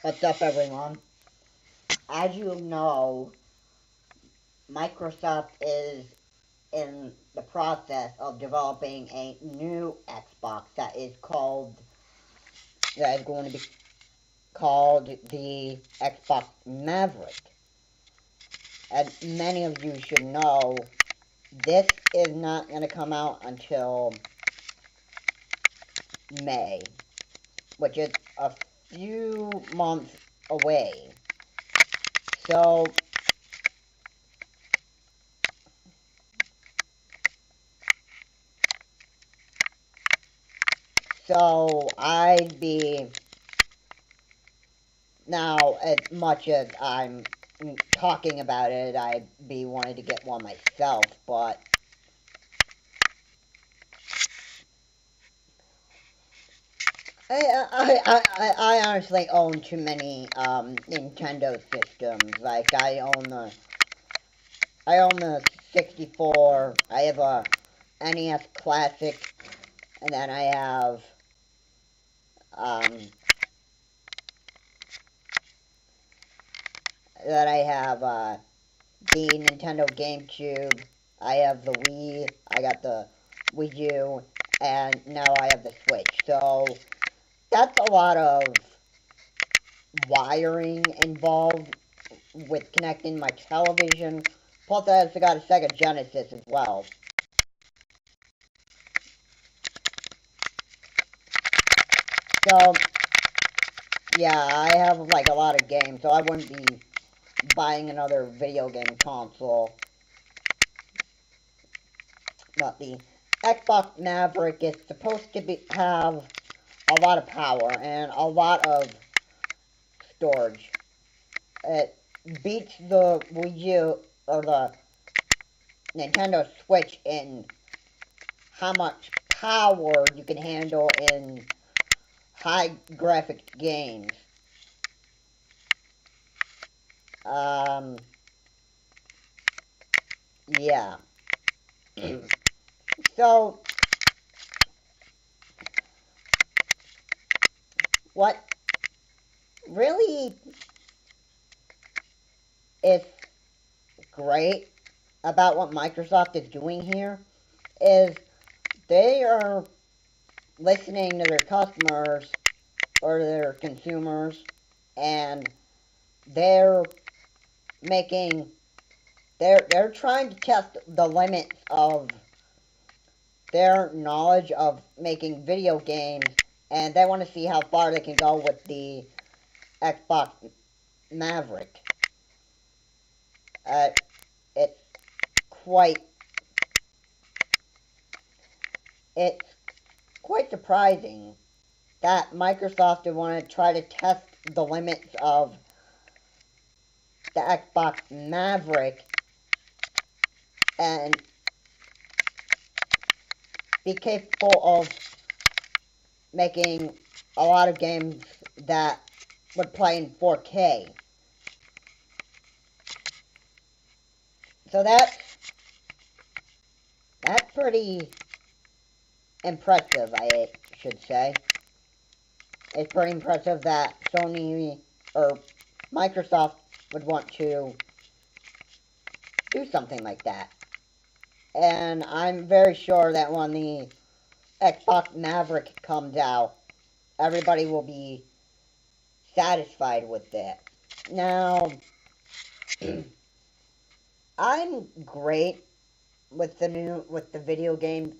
What's up, everyone? As you know, Microsoft is in the process of developing a new Xbox that is going to be called the Xbox Maverick. As many of you should know, this is not going to come out until May, which is a few months away. So I'd be now, as much as I'm talking about it, I'd be wanting to get one myself, but I honestly own too many Nintendo systems. Like I own the 64. I have a NES Classic, and then um, I have the Nintendo GameCube. I have the Wii. I got the Wii U, and now I have the Switch. So that's a lot of wiring involved with connecting my television. Plus, I also got a Sega Genesis as well. So, yeah, I have like a lot of games, so I wouldn't be buying another video game console. But the Xbox Maverick is supposed to have a lot of power and a lot of storage. It beats the Wii U or the Nintendo Switch in how much power you can handle in high graphics games. Yeah. So, what really is great about what Microsoft is doing here is they are listening to their customers or their consumers, and they're making they're trying to test the limits of their knowledge of making video games, and they want to see how far they can go with the Xbox Maverick. Uh, it's quite it's quite surprising that Microsoft would want to try to test the limits of the Xbox Maverick and be capable of making a lot of games that would play in 4K. So that's pretty impressive, I should say. It's pretty impressive that Sony or Microsoft would want to do something like that. And I'm very sure that when the Xbox Maverick comes out, everybody will be satisfied with it. Now, I'm great with the video game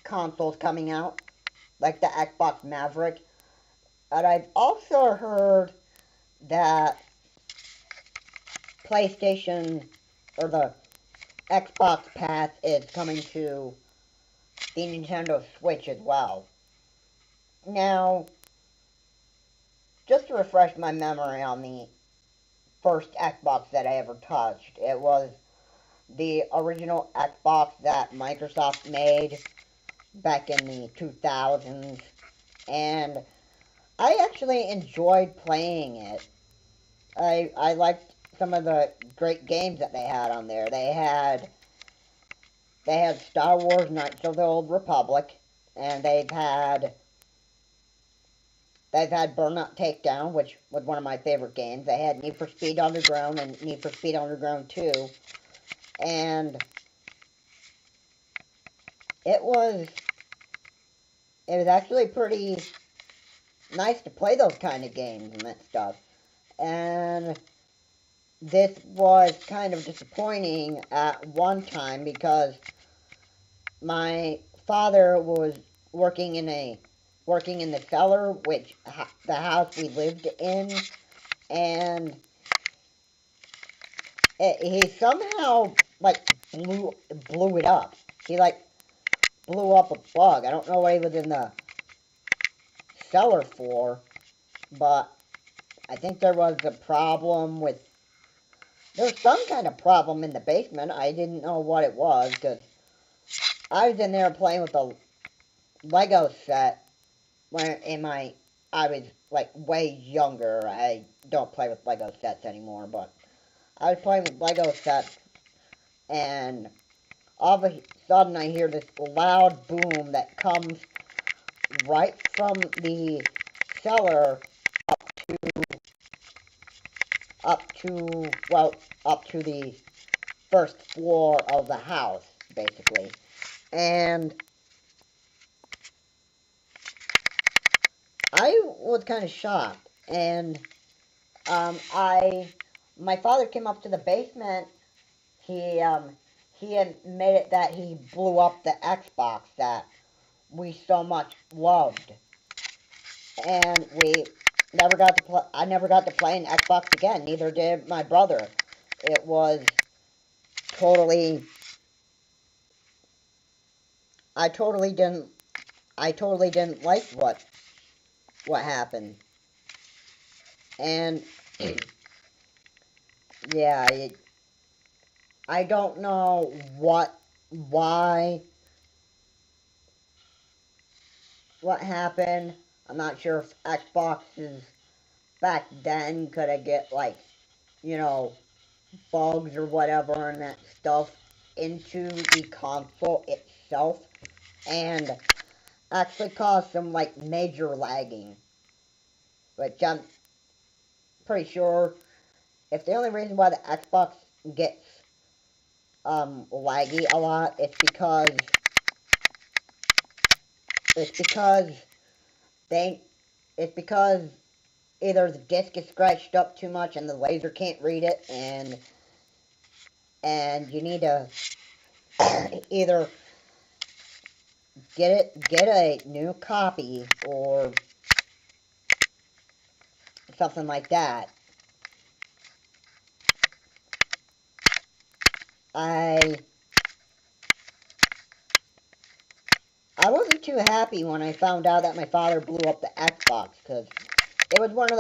consoles coming out, like the Xbox Maverick. And I've also heard that PlayStation or the Xbox Pass is coming to the Nintendo Switch as well. Now, just to refresh my memory on the first Xbox that I ever touched, it was the original Xbox that Microsoft made back in the 2000s, and I actually enjoyed playing it. I liked some of the great games that they had on there. They had Star Wars Knights of the Old Republic, and they've had they've had Burnout Takedown, which was one of my favorite games. They had Need for Speed Underground and Need for Speed Underground 2. And it was actually pretty nice to play those kind of games and that stuff. And this was kind of disappointing at one time because my father was working in the cellar, which the house we lived in, and he somehow blew it up. He blew up a bug. I don't know what he was in the cellar for, but I think there was a problem with. There was some kind of problem in the basement. I didn't know what it was because I was in there playing with a Lego set when I was way younger. I don't play with Lego sets anymore, but I was playing with Lego sets, and all of a sudden I hear this loud boom that comes right from the cellar up to the first floor of the house, basically. And I was kind of shocked, and my father came up to the basement. He admitted that he blew up the Xbox that we so much loved, and I never got to play an Xbox again. Neither did my brother. It was totally. I totally didn't like what happened, and yeah, I don't know what happened. I'm not sure if Xboxes back then could have get bugs or whatever and that stuff into the console itself, and actually caused some major lagging. Which I'm pretty sure if the only reason why the Xbox gets laggy a lot, it's because either the disc is scratched up too much and the laser can't read it, and you need to either get a new copy or something like that. I wasn't too happy when I found out that my father blew up the Xbox, because it was one of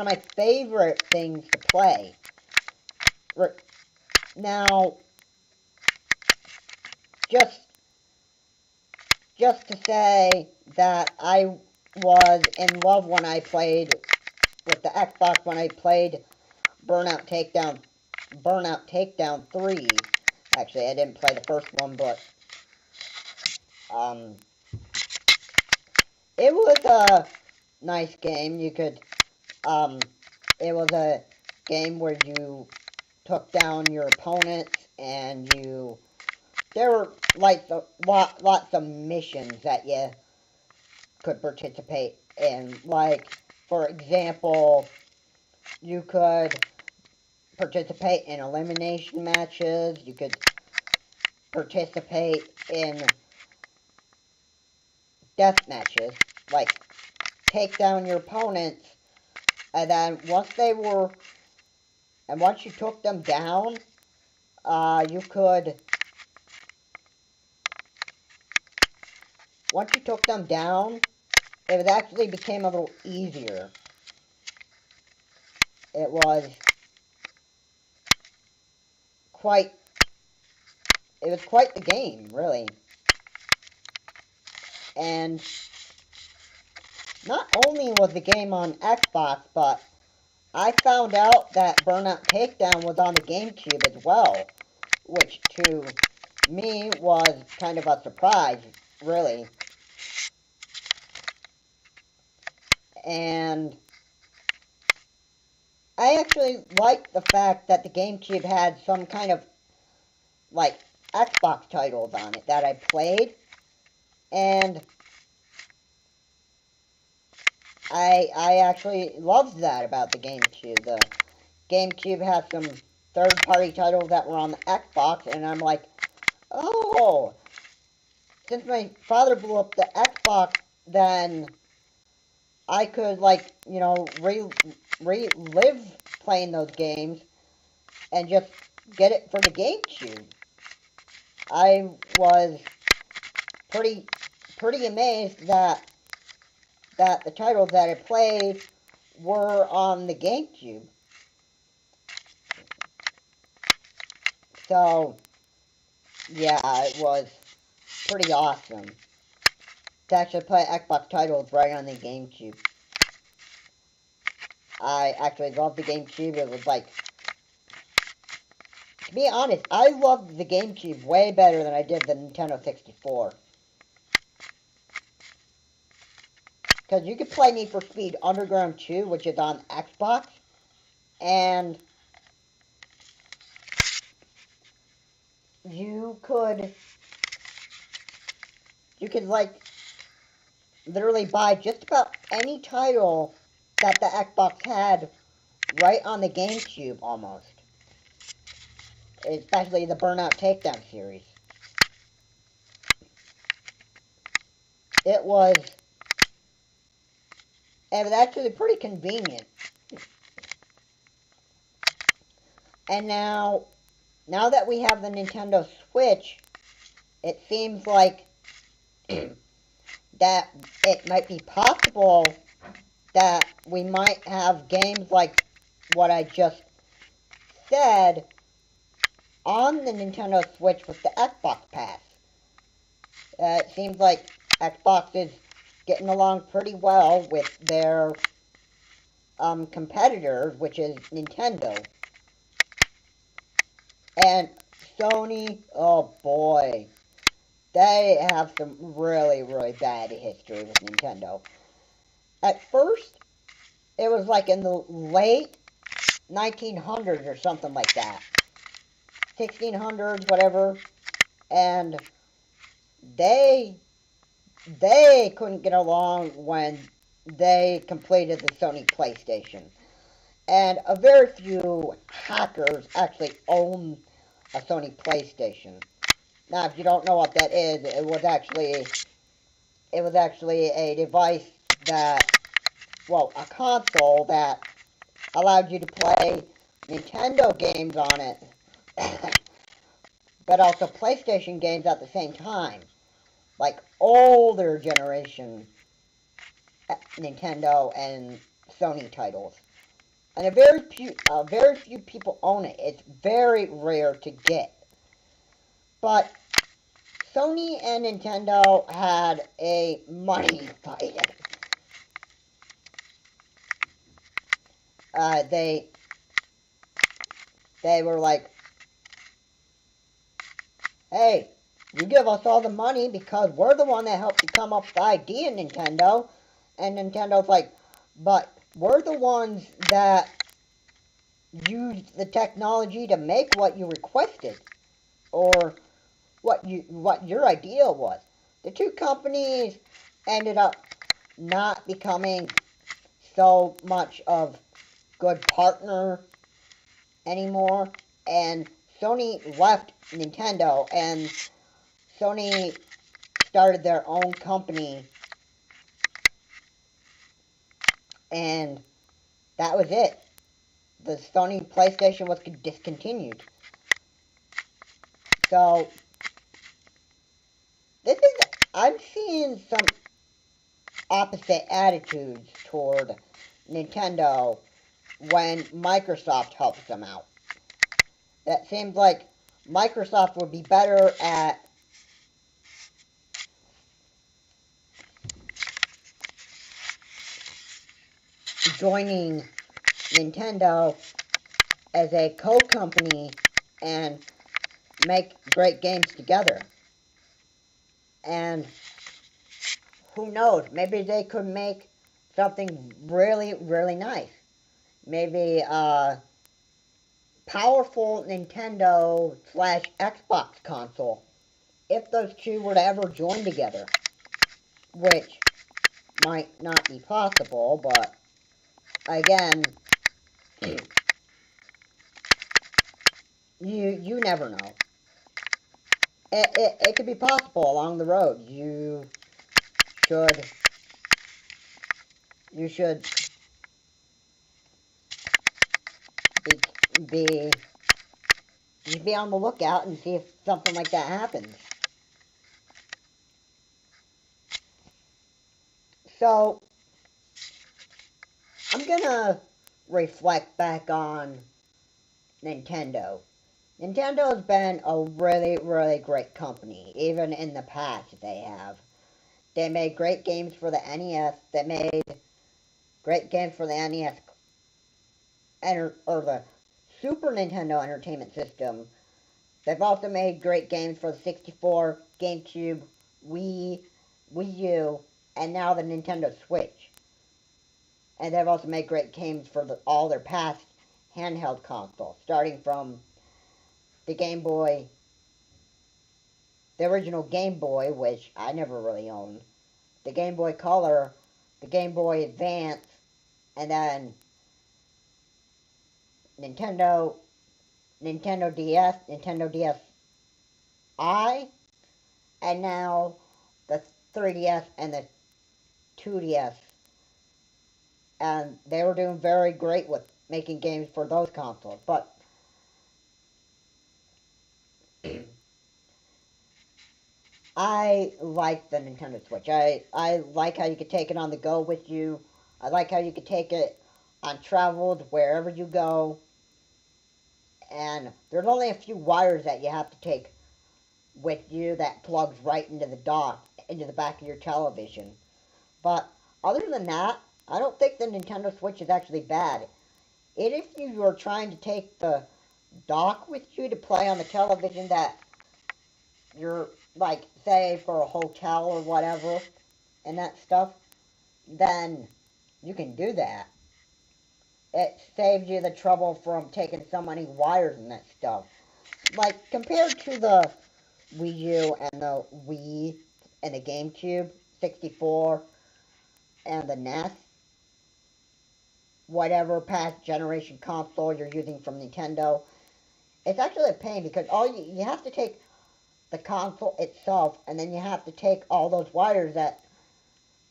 my favorite things to play. Now, just to say that I was in love when I played with the Xbox, when I played Burnout Takedown 3. Actually, I didn't play the first one, but it was a nice game. You could it was a game where you took down your opponents, and there were lots of missions that you could participate in. For example, you could participate in elimination matches. You could participate in death matches, take down your opponents, and then once you took them down, once you took them down, it actually became a little easier. It was quite the game, really. And not only was the game on Xbox, but I found out that Burnout Takedown was on the GameCube as well, which to me was kind of a surprise, really. And I actually liked the fact that the GameCube had some kind of, like, Xbox titles on it that I played. And I actually loved that about the GameCube. The GameCube has some third-party titles that were on the Xbox, and I'm like, oh, since my father blew up the Xbox, then I could, like, you know, relive playing those games and just get it for the GameCube. I was pretty amazed that the titles that I played were on the GameCube. So, yeah, it was pretty awesome to actually play Xbox titles right on the GameCube. I actually loved the GameCube. It was like, to be honest, I loved the GameCube way better than I did the Nintendo 64. Because you could play Need for Speed Underground 2, which is on Xbox, and you could like, literally buy just about any title that the Xbox had right on the GameCube, almost. Especially the Burnout Takedown series. It was actually pretty convenient. And now that we have the Nintendo Switch, it seems like that it might be possible that we might have games like what I just said on the Nintendo Switch with the Xbox Pass. It seems like Xbox is getting along pretty well with their competitors, which is Nintendo. And Sony, oh boy, they have some really bad history with Nintendo. At first, it was like in the late 1900s or something like that. 1600s, whatever. And they couldn't get along when they completed the Sony PlayStation. And a very few hackers actually own a Sony PlayStation. Now, if you don't know what that is, it was actually a device that, well, a console that allowed you to play Nintendo games on it, but also PlayStation games at the same time, like older generation Nintendo and Sony titles. And a very few people own it. It's very rare to get. But Sony and Nintendo had a money fight. They were like, hey, you give us all the money because we're the one that helped you come up with the idea, Nintendo. And Nintendo's like, but we're the ones that used the technology to make what you requested, or what your idea was. The two companies ended up not becoming so much of good partner anymore, and Sony left Nintendo, and Sony started their own company, and that was it. The Sony PlayStation was discontinued. So, I'm seeing some opposite attitudes toward Nintendo when Microsoft helps them out. It seems like Microsoft would be better at joining Nintendo as a co-company and make great games together. And who knows, maybe they could make something really, really nice. Maybe a powerful Nintendo slash Xbox console. If those two were to ever join together. Which might not be possible, but again, you never know. It could be possible along the road. Should you should be be on the lookout and see if something like that happens. So I'm gonna reflect back on Nintendo. Nintendo has been a really, really great company. Even in the past, they have. They made great games for the NES. They made great games for the NES or the Super Nintendo Entertainment System. They've also made great games for the 64, GameCube, Wii, Wii U, and now the Nintendo Switch. And they've also made great games for all their past handheld consoles, starting from the Game Boy, the original Game Boy, which I never really owned, the Game Boy Color, the Game Boy Advance, and then Nintendo DS, Nintendo DSi, and now the 3DS and the 2DS. And they were doing very great with making games for those consoles. But I like the Nintendo Switch. I like how you could take it on the go with you. I like how you could take it on travels wherever you go. And there's only a few wires that you have to take with you that plugs right into the dock, into the back of your television. But other than that, I don't think the Nintendo Switch is actually bad. If you are trying to take the dock with you to play on the television that you're, like, say, for a hotel or whatever, and that stuff, then you can do that. It saves you the trouble from taking so many wires and that stuff. Like, compared to the Wii U and the Wii and the GameCube, 64, and the NES, whatever past generation console you're using from Nintendo, it's actually a pain because you have to take the console itself, and then you have to take all those wires that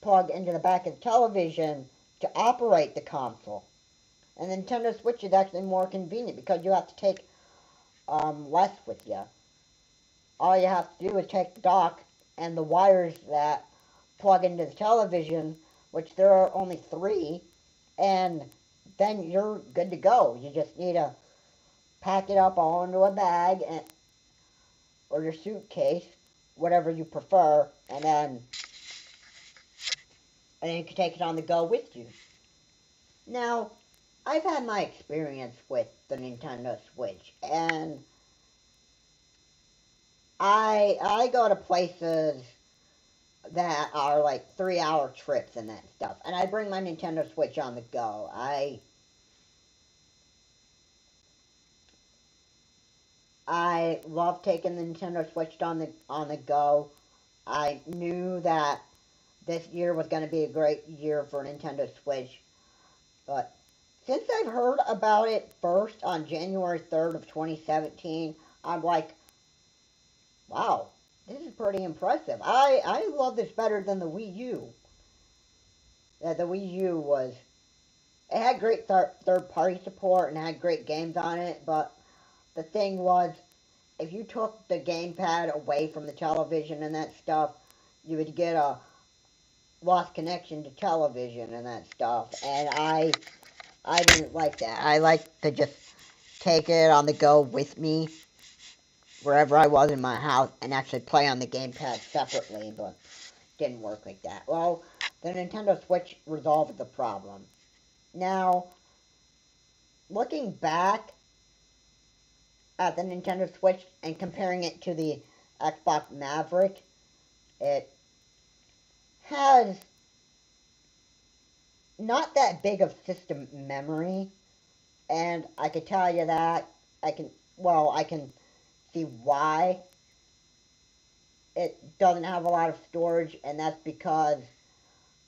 plug into the back of the television to operate the console. And the Nintendo Switch is actually more convenient because you have to take less with you. All you have to do is take the dock and the wires that plug into the television, which there are only 3, and then you're good to go. You just need to pack it up all into a bag or your suitcase, whatever you prefer, and then you can take it on the go with you. Now, I've had my experience with the Nintendo Switch, and I go to places that are like 3-hour trips and that stuff, and I bring my Nintendo Switch on the go. I love taking the Nintendo Switch on the go. I knew that this year was going to be a great year for Nintendo Switch, but since I've heard about it first on January 3rd of 2017, I'm like, wow, this is pretty impressive. I love this better than the Wii U. The Wii U it had great third-party support and had great games on it, but the thing was, if you took the gamepad away from the television and that stuff, you would get a lost connection to television and that stuff, and I didn't like that. I like to just take it on the go with me wherever I was in my house and actually play on the gamepad separately, but it didn't work like that. Well, the Nintendo Switch resolved the problem. Now, looking back at the Nintendo Switch and comparing it to the X-box Maverick, it has not that big of system memory, and I can tell you that I can see why it doesn't have a lot of storage, and that's because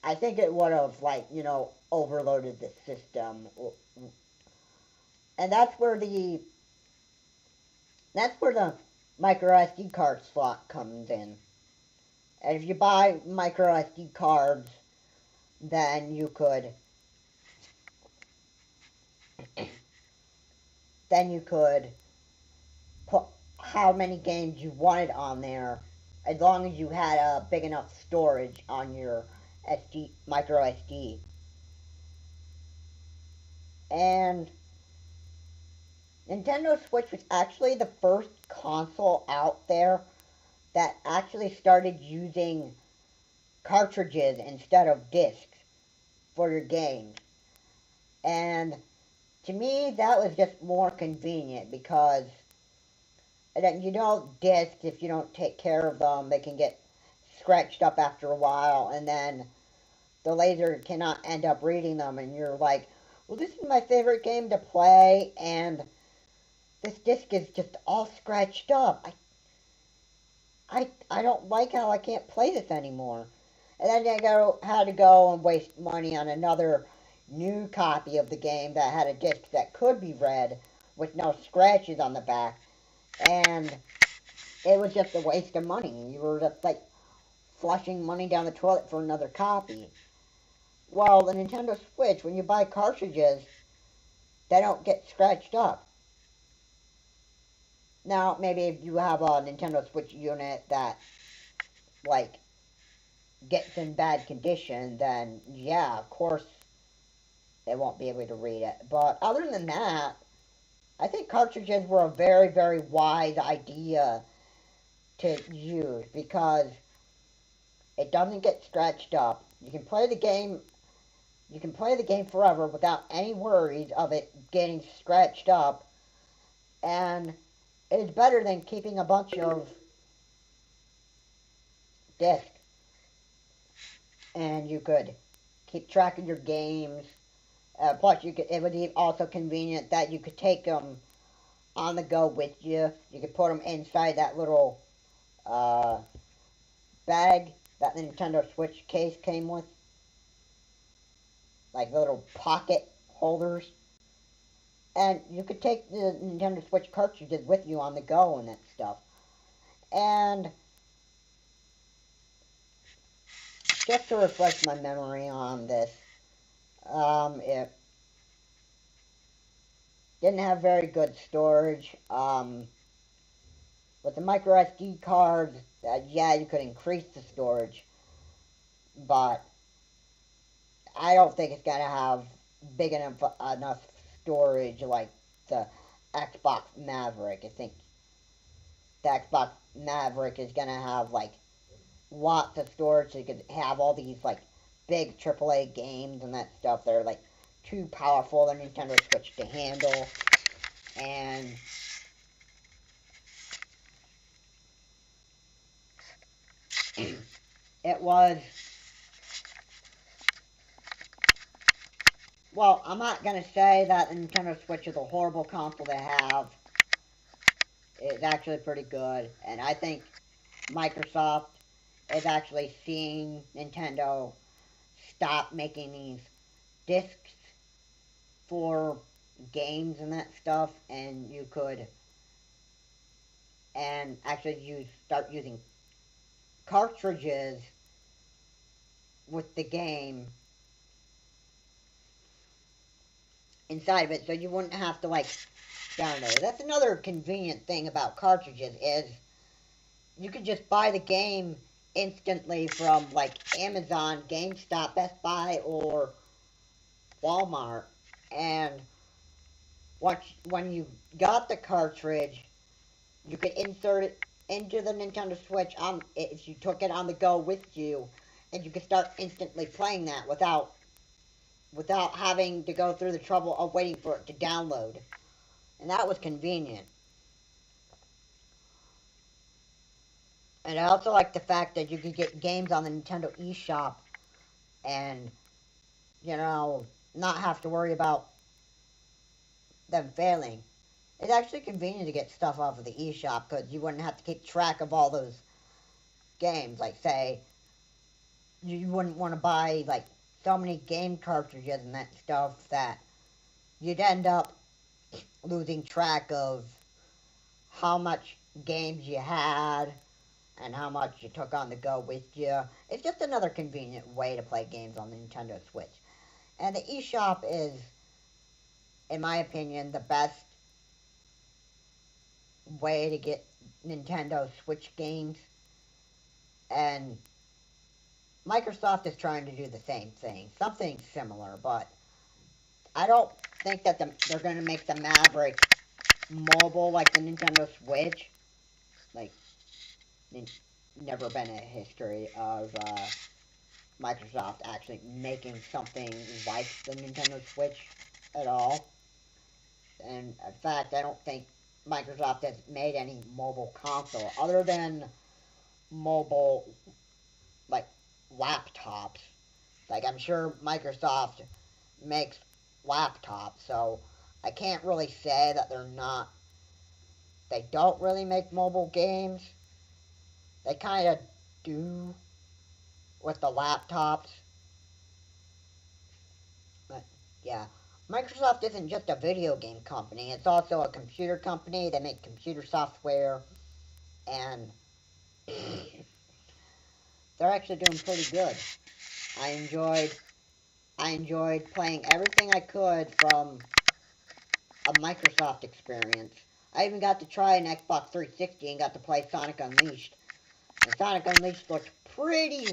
I think it would have, like, overloaded the system. And that's where the micro SD card slot comes in. And if you buy micro SD cards, then you could put how many games you wanted on there, as long as you had a big enough storage on your micro SD. And Nintendo Switch was actually the first console out there that actually started using cartridges instead of discs for your games. And to me, that was just more convenient because, discs, if you don't take care of them, they can get scratched up after a while, and then the laser cannot end up reading them, and you're like, well, this is my favorite game to play, and this disc is just all scratched up. I don't like how I can't play this anymore. And then had to go and waste money on another new copy of the game that had a disc that could be read with no scratches on the back. And it was just a waste of money. You were just like flushing money down the toilet for another copy. Well, the Nintendo Switch, when you buy cartridges, they don't get scratched up. Now, maybe if you have a Nintendo Switch unit that, like, gets in bad condition, then, yeah, of course, they won't be able to read it. But other than that, I think cartridges were a very, very wise idea to use, because it doesn't get scratched up. You can play the game forever without any worries of it getting scratched up, and it's better than keeping a bunch of discs. And you could keep track of your games. Plus, it would be also convenient that you could take them on the go with you. You could put them inside that little bag that the Nintendo Switch case came with, like little pocket holders. And you could take the Nintendo Switch cartridges with you on the go and that stuff. And just to refresh my memory on this, it didn't have very good storage. With the micro SD cards, yeah, you could increase the storage, but I don't think it's gonna have big enough storage like the X-box Maverick. I think the X-box Maverick is gonna have like lots of storage, so you could have all these like big AAA games and that stuff that are like too powerful for the Nintendo Switch to handle. And it was, well, I'm not going to say that the Nintendo Switch is a horrible console to have. It's actually pretty good, and I think Microsoft is actually seeing Nintendo stop making these discs for games and that stuff, and you could actually start using cartridges with the game inside of it, so you wouldn't have to like download it. That's another convenient thing about cartridges, is you could just buy the game instantly from like Amazon, GameStop, Best Buy, or Walmart. And when you got the cartridge, you could insert it into the Nintendo Switch if you took it on the go with you, and you could start instantly playing that without having to go through the trouble of waiting for it to download. And that was convenient. And I also like the fact that you could get games on the Nintendo eShop and you know, not have to worry about them failing. It's actually convenient to get stuff off of the eShop because you wouldn't have to keep track of all those games. Like, say, you wouldn't want to buy, like, so many game cartridges and that stuff that you'd end up losing track of how much games you had and how much you took on the go with you. It's just another convenient way to play games on the Nintendo Switch. And the eShop is, in my opinion, the best way to get Nintendo Switch games. And Microsoft is trying to do the same thing, something similar, but I don't think that they're going to make the Maverick mobile like the Nintendo Switch. Like, never been a history of Microsoft actually making something like the Nintendo Switch at all. And in fact, I don't think Microsoft has made any mobile console other than mobile, like, laptops. Like, I'm sure Microsoft makes laptops, so I can't really say that they don't really make mobile games. They kind of do with the laptops. But, yeah. Microsoft isn't just a video game company, it's also a computer company. They make computer software, and they're actually doing pretty good. I enjoyed playing everything I could from a Microsoft experience. I even got to try an Xbox 360 and got to play Sonic Unleashed. And Sonic Unleashed looked pretty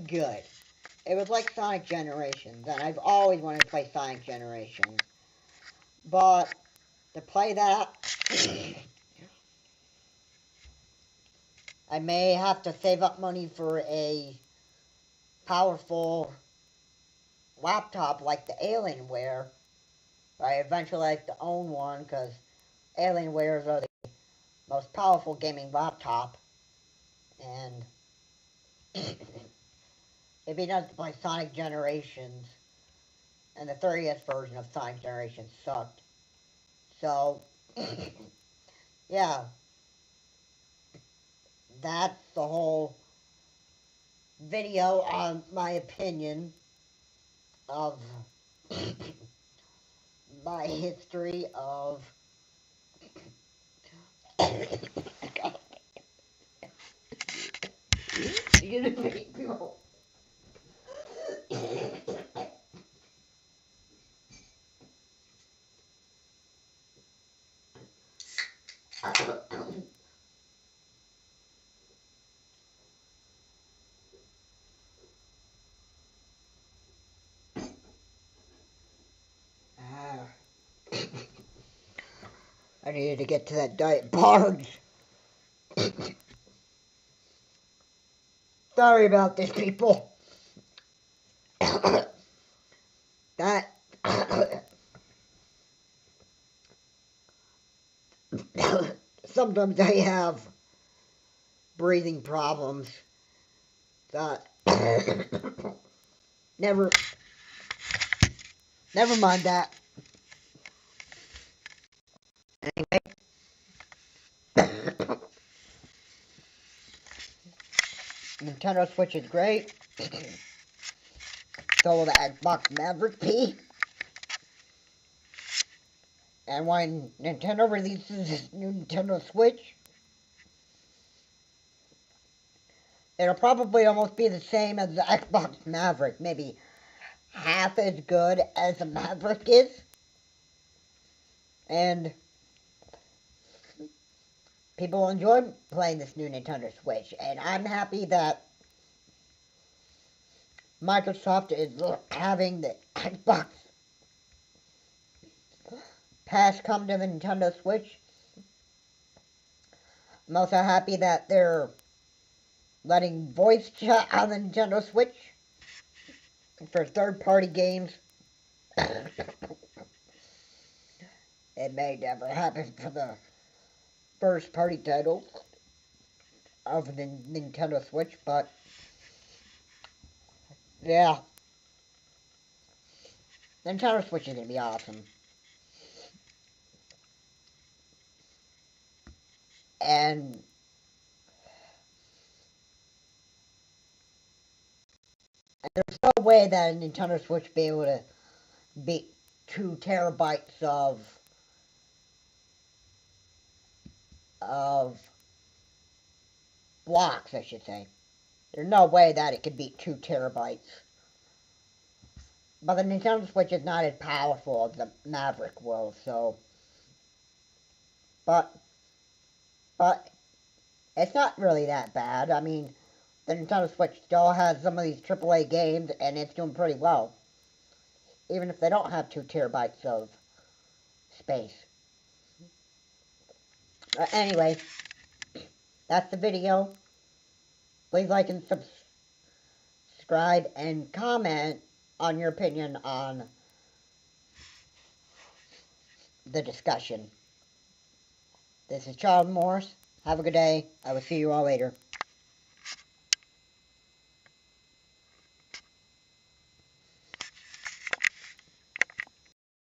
good. It was like Sonic Generations, and I've always wanted to play Sonic Generations. But to play that, I may have to save up money for a powerful laptop like the Alienware. I eventually like to own one because Alienwares are the most powerful gaming laptop, and it'd be nice to play Sonic Generations, and the 30th version of Sonic Generations sucked. So, yeah, that's the whole video on my opinion of my history of people. I needed to get to that diet barge. Sorry about this, people. That sometimes I have breathing problems. That never mind that. Anyway, Nintendo Switch is great. So will the X-box Maverick P. And when Nintendo releases this new Nintendo Switch, it'll probably almost be the same as the Xbox Maverick. Maybe half as good as the Maverick is. And people will enjoy playing this new Nintendo Switch. And I'm happy that Microsoft is having the Xbox Pass come to the Nintendo Switch. I'm also happy that they're letting voice chat on the Nintendo Switch for third-party games. It may never happen for the first-party titles of the Nintendo Switch, but Yeah. The Nintendo Switch is gonna be awesome. And there's no way that a Nintendo Switch will be able to beat 2 terabytes of blocks, I should say. There's no way that it could beat 2 terabytes. But the Nintendo Switch is not as powerful as the Maverick will, so... But it's not really that bad. I mean, the Nintendo Switch still has some of these AAA games, and it's doing pretty well. Even if they don't have 2 terabytes of space. Anyway, that's the video. Please like and subscribe and comment on your opinion on the discussion. This is Charles Morris. Have a good day. I will see you all later.